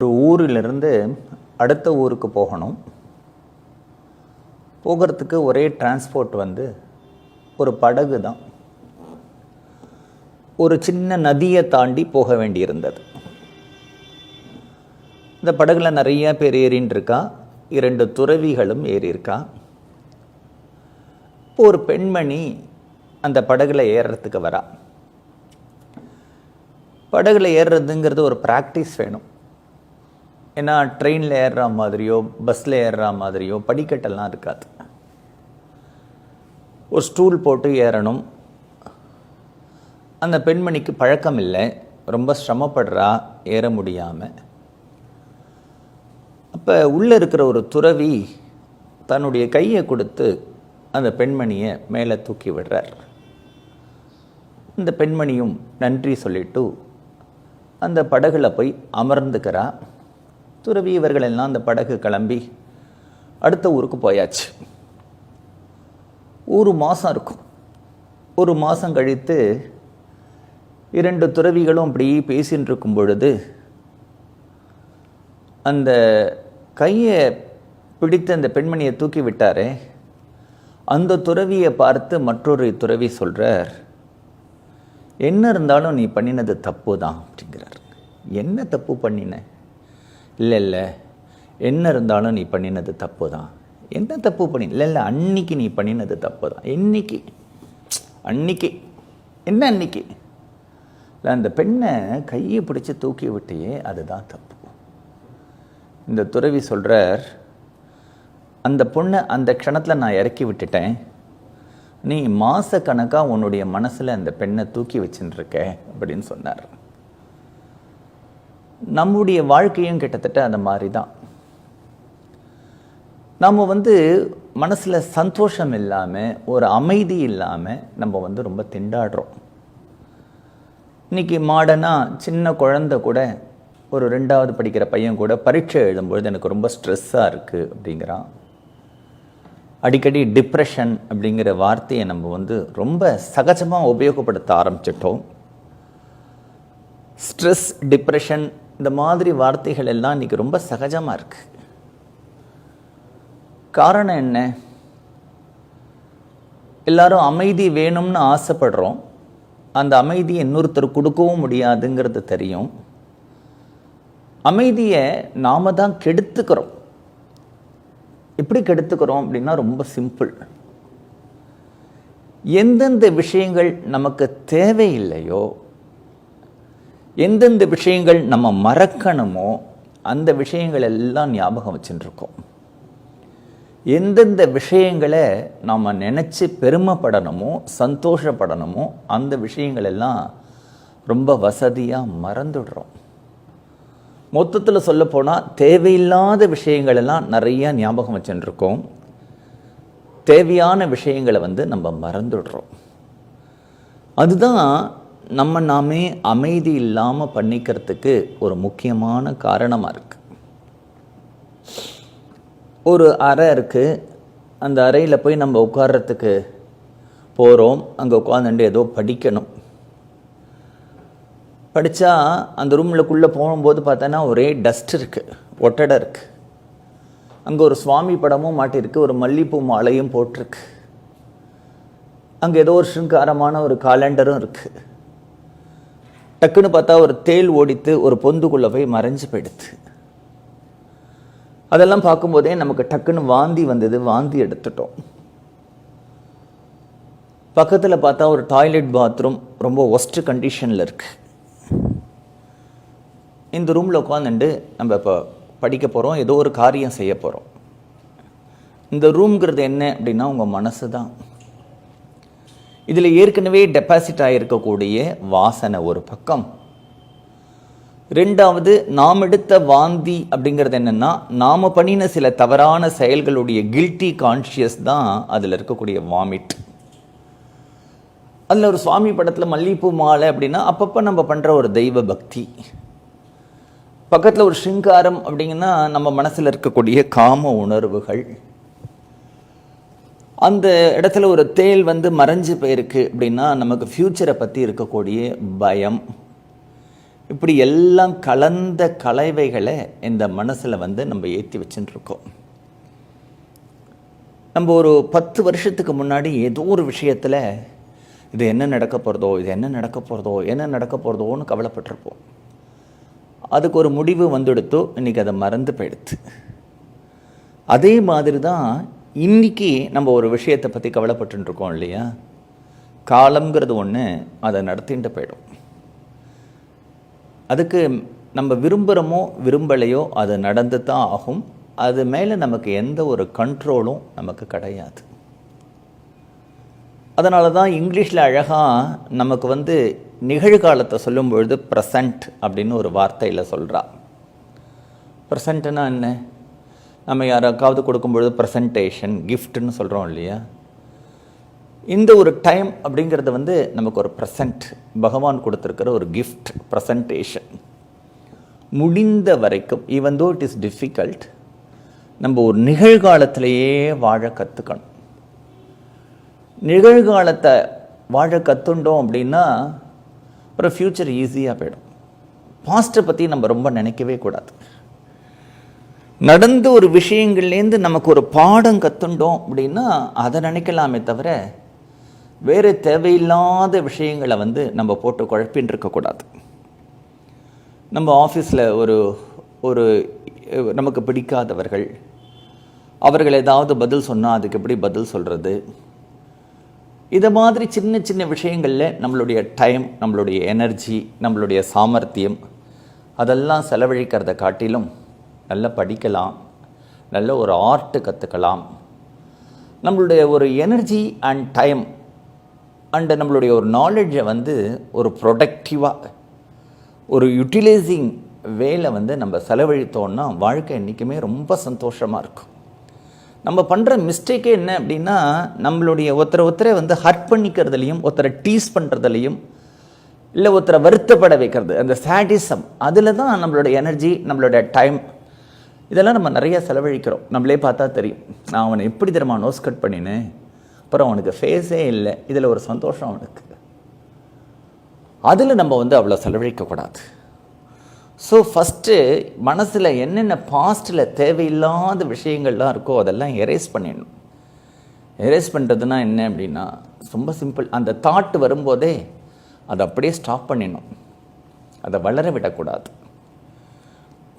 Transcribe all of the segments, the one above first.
ஒரு ஊரிலிருந்து அடுத்த ஊருக்கு போகணும். போகிறதுக்கு ஒரே டிரான்ஸ்போர்ட் ஒரு படகு தான். ஒரு சின்ன நதியை தாண்டி போக வேண்டியிருந்தது. இந்த படகுல நிறைய பேர் ஏறின்னு இருக்கா. 2 துறவிகளும் ஏறியிருக்கா. இப்போ ஒரு பெண்மணி அந்த படகுல ஏறுறதுக்கு வரா. படகுல ஏறுறதுங்கிறது ஒரு ப்ராக்டிஸ் வேணும். ஏன்னா ட்ரெயினில் ஏறுற மாதிரியோ பஸ்ஸில் ஏறுற மாதிரியோ படிக்கட்டெல்லாம் இருக்காது. ஒரு ஸ்டூல் போட்டு ஏறணும். அந்த பெண்மணிக்கு பழக்கம் இல்லை, ரொம்ப சிரமப்படுறா ஏற முடியாமல். அப்போ உள்ளே இருக்கிற ஒரு துறவி தன்னுடைய கையை கொடுத்து அந்த பெண்மணியை மேலே தூக்கி விடுறார். இந்த பெண்மணியும் நன்றி சொல்லிட்டு அந்த படகுல போய் அமர்ந்துக்கிறா. துறவி இவர்களெல்லாம் அந்த படகு கிளம்பி அடுத்த ஊருக்கு போயாச்சு. 1 மாதம் இருக்கும். 1 மாதம் கழித்து 2 துறவிகளும் அப்படி பேசின்னு இருக்கும் பொழுது அந்த கையை பிடித்து அந்த பெண்மணியை தூக்கி விட்டாரே, அந்த துறவியை பார்த்து மற்றொரு துறவி சொல்கிறார், என்ன இருந்தாலும் நீ பண்ணினது தப்பு தான் அப்படிங்கிறார். என்ன தப்பு பண்ணின? இல்லை என்ன இருந்தாலும் நீ பண்ணினது தப்பு தான். என்ன தப்பு பண்ணி? இல்லை அன்னைக்கு நீ பண்ணினது தப்பு தான். அன்னைக்கு என்ன அன்னைக்கு? இல்லை அந்த பெண்ணை கையை பிடிச்சி தூக்கி விட்டியே, அதுதான் தப்பு. இந்த துறவி சொல்கிறார், அந்த பொண்ணை அந்த க்ஷணத்தில் நான் இறக்கி விட்டுட்டேன். நீ மாதக்கணக்காக உன்னுடைய மனசில் அந்த பெண்ணை தூக்கி வச்சுருக்க அப்படின்னு சொன்னார். நம்முடைய வாழ்க்கையும் கிட்டத்தட்ட அந்த மாதிரி தான். நம்ம மனசில் சந்தோஷம் இல்லாமல், ஒரு அமைதி இல்லாமல் நம்ம ரொம்ப திண்டாடுறோம். இன்றைக்கி மாடர்னாக சின்ன குழந்தை கூட, ஒரு 2வது படிக்கிற பையன் கூட பரீட்சை எழுதும்பொழுது எனக்கு ரொம்ப ஸ்ட்ரெஸ்ஸாக இருக்குது அப்படிங்கிறான். அடிக்கடி டிப்ரெஷன் அப்படிங்கிற வார்த்தையை நம்ம ரொம்ப சகஜமாக உபயோகப்படுத்த ஆரம்பிச்சிட்டோம். ஸ்ட்ரெஸ், டிப்ரெஷன் இந்த மாதிரி வார்த்தைகள் எல்லாம் இன்றைக்கி ரொம்ப சகஜமாக இருக்குது. காரணம் என்ன? எல்லாரும் அமைதி வேணும்னு ஆசைப்படுறோம். அந்த அமைதியை இன்னொருத்தர் கொடுக்கவும் முடியாதுங்கிறது தெரியும். அமைதியை நாம் தான் கெடுத்துக்கிறோம். எப்படி கெடுத்துக்கிறோம் அப்படின்னா ரொம்ப சிம்பிள். எந்தெந்த விஷயங்கள் நமக்கு தேவையில்லையோ, எந்தெந்த விஷயங்கள் நம்ம மறக்கணுமோ, அந்த விஷயங்கள் எல்லாம் ஞாபகம் வச்சுருக்கோம். எந்தெந்த விஷயங்களை நாம் நினச்சி பெருமைப்படணுமோ, சந்தோஷப்படணுமோ, அந்த விஷயங்கள் எல்லாம் ரொம்ப வசதியாக மறந்துடுறோம். மொத்தத்தில் சொல்லப்போனால் தேவையில்லாத விஷயங்களெல்லாம் நிறையா ஞாபகம் வச்சுருக்கோம். தேவையான விஷயங்களை நம்ம மறந்துடுறோம். அதுதான் நாமே அமைதி இல்லாமல் பண்ணிக்கிறதுக்கு ஒரு முக்கியமான காரணமாக இருக்குது. ஒரு அறை இருக்குது. அந்த அறையில் போய் நம்ம உட்கார்றதுக்கு போகிறோம். அங்கே உட்காந்துட்டு ஏதோ படிக்கணும். படித்தா அந்த ரூம்லக்குள்ளே போகும்போது பார்த்தோன்னா ஒரே டஸ்ட் இருக்குது, ஒட்டடை இருக்குது. அங்கே ஒரு சுவாமி படமும் மாட்டிருக்கு, ஒரு மல்லிகைப்பூ மாலையும் போட்டிருக்கு. அங்கே ஏதோ ஒரு சிருங்காரமான ஒரு காலண்டரும் இருக்குது. டக்குன்னு பார்த்தா ஒரு தேள் ஓடித்து ஒரு பொந்துக்குள்ளே போய் மறைஞ்சு போயிடுது. அதெல்லாம் பார்க்கும்போதே நமக்கு டக்குன்னு வாந்தி வந்தது. வாந்தி எடுத்துட்டோம். பக்கத்தில் பார்த்தா ஒரு டாய்லெட், பாத்ரூம் ரொம்ப ஒஸ்ட் கண்டிஷனில் இருக்குது. இந்த ரூமில் உட்காந்துட்டு நம்ம இப்போ படிக்க போகிறோம், ஏதோ ஒரு காரியம் செய்ய போகிறோம். இந்த ரூம்ங்கிறது என்ன அப்படின்னா உங்கள் மனசு தான். இதில் ஏற்கனவே டெபாசிட் ஆகியிருக்கக்கூடிய வாசனை ஒரு பக்கம். 2வது, நாம் எடுத்த வாந்தி அப்படிங்கிறது என்னென்னா, நாம் பண்ணின சில தவறான செயல்களுடைய கில்ட்டி கான்ஷியஸ் தான் அதில் இருக்கக்கூடிய வாமிட். அதில் ஒரு சுவாமி படத்தில் மல்லிகைப்பூ மாலை அப்படின்னா அப்பப்போ நம்ம பண்ணுற ஒரு தெய்வ பக்தி. பக்கத்தில் ஒரு சிருங்காரம் அப்படிங்கன்னா நம்ம மனசில் இருக்கக்கூடிய காம உணர்வுகள். அந்த இடத்துல ஒரு தேள் மறைஞ்சு போயிருக்கு அப்படின்னா நமக்கு ஃப்யூச்சரை பற்றி இருக்கக்கூடிய பயம். இப்படி எல்லாம் கலந்த கலவைகளை இந்த மனசில் வந்து நம்ம ஏற்றி வச்சுட்டு இருக்கோம். நம்ம ஒரு 10 வருஷத்துக்கு முன்னாடி ஏதோ ஒரு விஷயத்தில் இது என்ன நடக்க போகிறதோ, இது என்ன நடக்க போகிறதோ, என்ன நடக்க போகிறதோன்னு கவலைப்பட்டிருப்போம். அதுக்கு ஒரு முடிவு வந்துடுத்தோ, இன்றைக்கி அதை மறந்து போயிடுது. அதே மாதிரி தான் இன்றைக்கி நம்ம ஒரு விஷயத்தை பற்றி கவலைப்பட்டுருக்கோம் இல்லையா? காலம்ங்கிறது ஒன்று, அதை நடத்திட்டு போயிடும். அதுக்கு நம்ம விரும்புகிறோமோ விரும்பலையோ அது நடந்து தான் ஆகும். அது மேலே நமக்கு எந்த ஒரு கண்ட்ரோலும் நமக்கு கிடையாது. அதனால தான் இங்கிலீஷில் அழகாக நமக்கு வந்து நிகழ்காலத்தை சொல்லும் பொழுது ப்ரெசண்ட் அப்படின்னு ஒரு வார்த்தையில் சொல்கிறா. ப்ரெசண்ட்டுன்னா என்ன? நம்ம யாராக்காவது கொடுக்கும்பொழுது ப்ரெசன்டேஷன், கிஃப்ட்டுன்னு சொல்கிறோம் இல்லையா? இந்த ஒரு டைம் அப்படிங்கிறது வந்து நமக்கு ஒரு ப்ரெசண்ட், பகவான் கொடுத்துருக்கிற ஒரு கிஃப்ட், ப்ரெசன்டேஷன். முடிந்த வரைக்கும் even though it is difficult, நம்ம ஒரு நிகழ்காலத்திலேயே வாழ கற்றுக்கணும். நிகழ்காலத்தை வாழ கற்றுண்டோம் அப்படின்னா ஒரு ஃப்யூச்சர் ஈஸியாக போயிடும். பாஸ்ட்டை பற்றி நம்ம ரொம்ப நினைக்கவே கூடாது. நடந்த ஒரு விஷயங்கள்லேருந்து நமக்கு ஒரு பாடம் கற்றுண்டோம் அப்படின்னா அதை நினைக்கலாமே தவிர வேறு தேவையில்லாத விஷயங்களை வந்து நம்ம போட்டு குழப்பின்னு இருக்கக்கூடாது. நம்ம ஆஃபீஸில் ஒரு நமக்கு பிடிக்காதவர்கள், அவர்கள் ஏதாவது பதில் சொன்னால் அதுக்கு எப்படி பதில் சொல்கிறது, இதை மாதிரி சின்ன சின்ன விஷயங்களில் நம்மளுடைய டைம், நம்மளுடைய எனர்ஜி, நம்மளுடைய சாமர்த்தியம் அதெல்லாம் செலவழிக்கிறத காட்டிலும் நல்லா படிக்கலாம், நல்ல ஒரு ஆர்ட்டு கற்றுக்கலாம். நம்மளுடைய ஒரு எனர்ஜி அண்ட் டைம் அண்டு நம்மளுடைய ஒரு நாலேஜை வந்து ஒரு ப்ரொடக்டிவாக ஒரு யூட்டிலைசிங் வேலை வந்து நம்ம செலவழித்தோன்னா வாழ்க்கை என்றைக்குமே ரொம்ப சந்தோஷமாக இருக்கும். நம்ம பண்ணுற மிஸ்டேக்கே என்ன அப்படின்னா, நம்மளுடைய ஒருத்தரை வந்து ஹர்ட் பண்ணிக்கிறதுலையும், ஒருத்தரை டீஸ் பண்ணுறதுலையும், இல்லை ஒருத்தரை வருத்தப்பட வைக்கிறது, அந்த சாடிசம், அதில் தான் நம்மளோட எனர்ஜி, நம்மளோட டைம் இதெல்லாம் நம்ம நிறையா செலவழிக்கிறோம். நம்மளே பார்த்தா தெரியும். நான் அவனை எப்படி தெரியுமா நோஸ் கட் பண்ணினேன், அப்புறம் அவனுக்கு ஃபேஸே இல்லை, இதில் ஒரு சந்தோஷம் அவனுக்கு. அதில் நம்ம வந்து அவ்வளோ செலவழிக்கக்கூடாது. ஸோ ஃபஸ்ட்டு மனசில் என்னென்ன பாஸ்ட்டில் தேவையில்லாத விஷயங்கள்லாம் இருக்கோ அதெல்லாம் எரேஸ் பண்ணிடணும். எரேஸ் பண்ணுறதுனா என்ன அப்படின்னா ரொம்ப சிம்பிள். அந்த தாட் வரும்போதே அதை அப்படியே ஸ்டாப் பண்ணிடணும். அதை வளர விடக்கூடாது.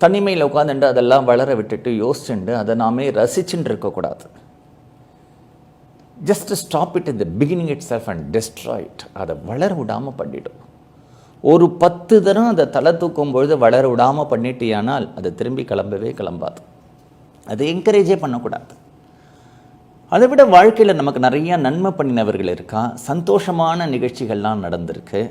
தனிமையில் உட்காந்துட்டு அதெல்லாம் வளர விட்டுட்டு யோசிச்சுண்டு அதை நாமே ரசிச்சுட்டு இருக்கக்கூடாது. Just stop it in the beginning it self and destroy it. அதை வளர விடாமல் பண்ணிவிடும். ஒரு 10 தரம் அதை தலை தூக்கும் பொழுது வளர விடாமல் பண்ணிட்டியானால் அது திரும்பி கிளம்பாது. அதை என்கரேஜே பண்ணக்கூடாது. அதை விட வாழ்க்கையில் நமக்கு நிறையா நன்மை பண்ணினவர்கள் இருக்கா, சந்தோஷமான நிகழ்ச்சிகள்லாம் நடந்திருக்கு.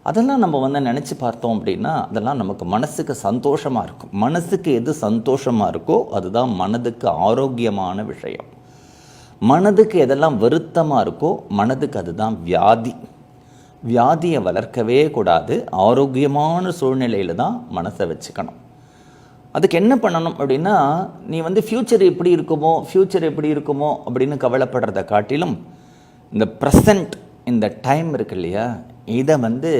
அதெல்லாம் நம்ம வந்து நினச்சி பார்த்தோம் அப்படின்னா அதெல்லாம் நமக்கு மனசுக்கு சந்தோஷமாக இருக்கும். மனசுக்கு எது சந்தோஷமாக இருக்கோ அதுதான் மனதுக்கு ஆரோக்கியமான விஷயம். மனதுக்கு எதெல்லாம் வருத்தமாக இருக்கோ மனதுக்கு அதுதான் வியாதி. வியாதியை வளர்க்கவே கூடாது. ஆரோக்கியமான சூழ்நிலையில் தான் மனசை வச்சுக்கணும். அதுக்கு என்ன பண்ணணும் அப்படின்னா, நீ வந்து ஃப்யூச்சர் எப்படி இருக்குமோ அப்படின்னு கவலைப்படுறத காட்டிலும் இந்த ப்ரெசண்ட், இந்த டைம் இருக்கு இல்லையா, இதை வந்து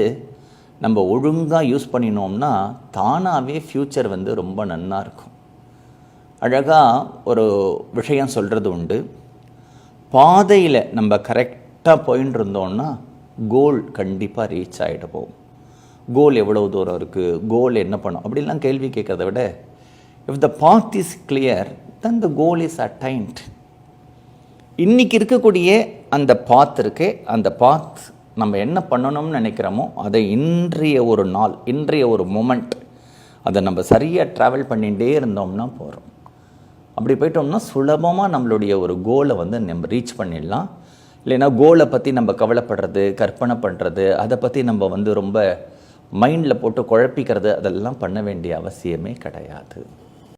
நம்ம ஒழுங்காக யூஸ் பண்ணினோம்னா தானாகவே ஃப்யூச்சர் வந்து ரொம்ப நன்னா இருக்கும். அழகாக ஒரு விஷயம் சொல்கிறது உண்டு. பாதையில் நம்ம கரெக்டாக போயின்னு இருந்தோம்னா கோல் கண்டிப்பாக ரீச் ஆகிட்டு போகும். கோல் எவ்வளோ தூரம் இருக்குது, கோல் என்ன பண்ணும் அப்படின்லாம் கேள்வி கேட்குறத விட, if the path is clear then the goal is attained. இன்றைக்கி இருக்கக்கூடிய அந்த பாத் இருக்கே, அந்த பாத் நம்ம என்ன பண்ணணும்னு நினைக்கிறோமோ அதை இன்றைய ஒரு நாள், இன்றைய ஒரு மொமெண்ட் அதை நம்ம சரியாக ட்ராவல் பண்ணிகிட்டே இருந்தோம்னா போகிறோம். அப்படி போயிட்டோம்னா சுலபமாக நம்மளுடைய ஒரு கோலை வந்து நம்ம ரீச் பண்ணிடலாம். இல்லைன்னா கோலை பற்றி நம்ம கவலைப்படுறது, கற்பனை பண்ணுறது, அதை பற்றி நம்ம வந்து ரொம்ப மைண்டில் போட்டு குழப்பிக்கிறது, அதெல்லாம் பண்ண வேண்டிய அவசியமே கிடையாது.